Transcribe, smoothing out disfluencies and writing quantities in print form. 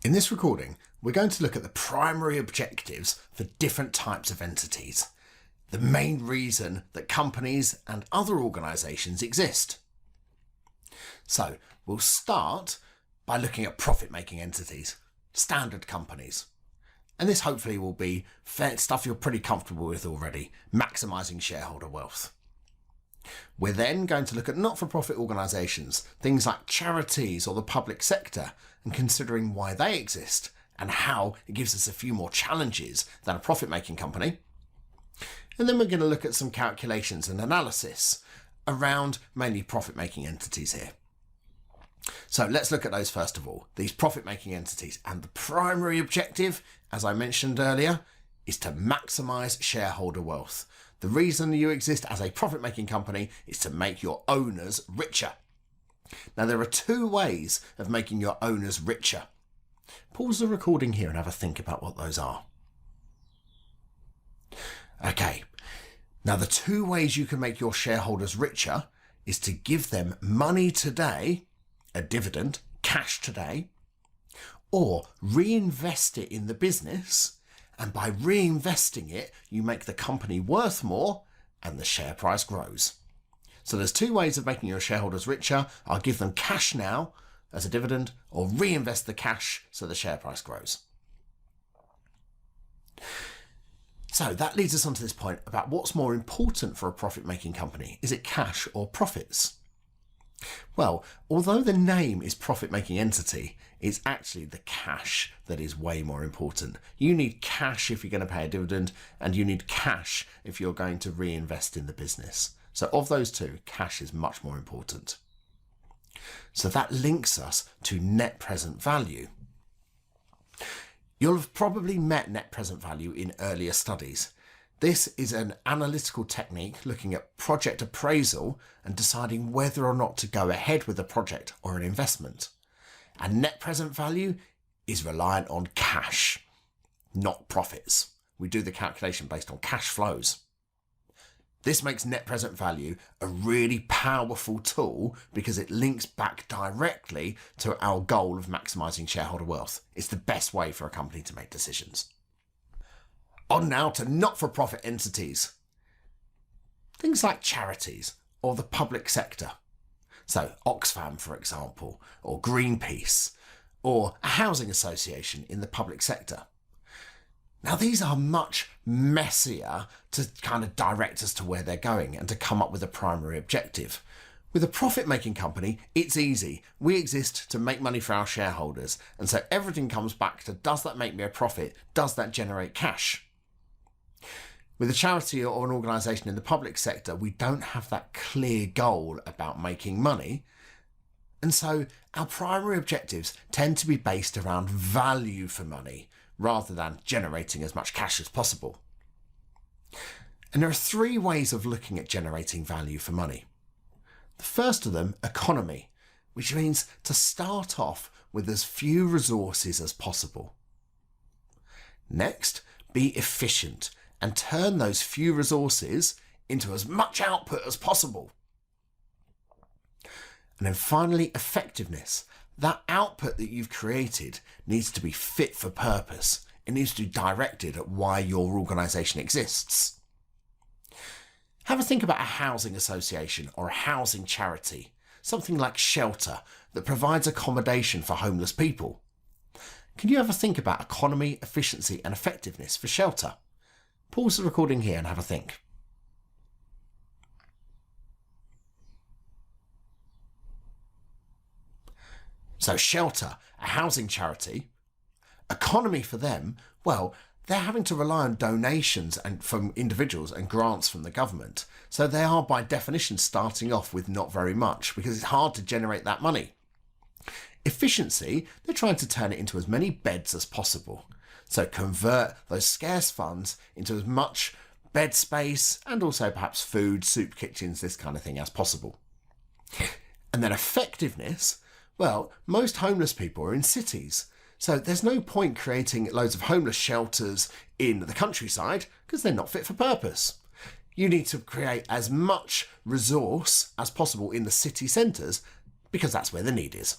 In this recording, we're going to look at the primary objectives for different types of entities, the main reason that companies and other organisations exist. So we'll start by looking at profit-making entities, standard companies. And this hopefully will be stuff you're pretty comfortable with already, maximising shareholder wealth. We're then going to look at not-for-profit organisations, things like charities or the public sector, and considering why they exist and how it gives us a few more challenges than a profit-making company. And then we're going to look at some calculations and analysis around mainly profit-making entities here. So let's look at those first of all, these profit-making entities. And the primary objective, as I mentioned earlier, is to maximise shareholder wealth. The reason you exist as a profit-making company is to make your owners richer. Now, there are two ways of making your owners richer. Pause the recording here and have a think about what those are. Okay, now the two ways you can make your shareholders richer is to give them money today, a dividend, cash today, or reinvest it in the business. And by reinvesting it, you make the company worth more and the share price grows. So there's two ways of making your shareholders richer. I'll give them cash now as a dividend or reinvest the cash so the share price grows. So that leads us on to this point about what's more important for a profit-making company. Is it cash or profits? Well, although the name is profit-making entity, it's actually the cash that is way more important. You need cash if you're going to pay a dividend, and you need cash if you're going to reinvest in the business. So of those two, cash is much more important. So that links us to net present value. You'll have probably met net present value in earlier studies. This is an analytical technique looking at project appraisal and deciding whether or not to go ahead with a project or an investment. And net present value is reliant on cash, not profits. We do the calculation based on cash flows. This makes net present value a really powerful tool because it links back directly to our goal of maximising shareholder wealth. It's the best way for a company to make decisions. On now to not-for-profit entities. Things like charities or the public sector. So Oxfam, for example, or Greenpeace, or a housing association in the public sector. Now, these are much messier to kind of direct us to where they're going and to come up with a primary objective. With a profit-making company, it's easy. We exist to make money for our shareholders. And so everything comes back to, does that make me a profit? Does that generate cash? With a charity or an organisation in the public sector, we don't have that clear goal about making money. And so our primary objectives tend to be based around value for money rather than generating as much cash as possible. And there are three ways of looking at generating value for money. The first of them, economy, which means to start off with as few resources as possible. Next, be efficient and turn those few resources into as much output as possible. And then finally, effectiveness. That output that you've created needs to be fit for purpose. It needs to be directed at why your organisation exists. Have a think about a housing association or a housing charity, something like Shelter that provides accommodation for homeless people. Can you ever think about economy, efficiency and effectiveness for Shelter? Pause the recording here and have a think. So Shelter, a housing charity, economy for them, well, they're having to rely on donations and from individuals and grants from the government. So they are by definition starting off with not very much because it's hard to generate that money. Efficiency, they're trying to turn it into as many beds as possible. So convert those scarce funds into as much bed space and also perhaps food, soup kitchens, this kind of thing as possible. And then effectiveness, well, most homeless people are in cities. So there's no point creating loads of homeless shelters in the countryside because they're not fit for purpose. You need to create as much resource as possible in the city centres because that's where the need is.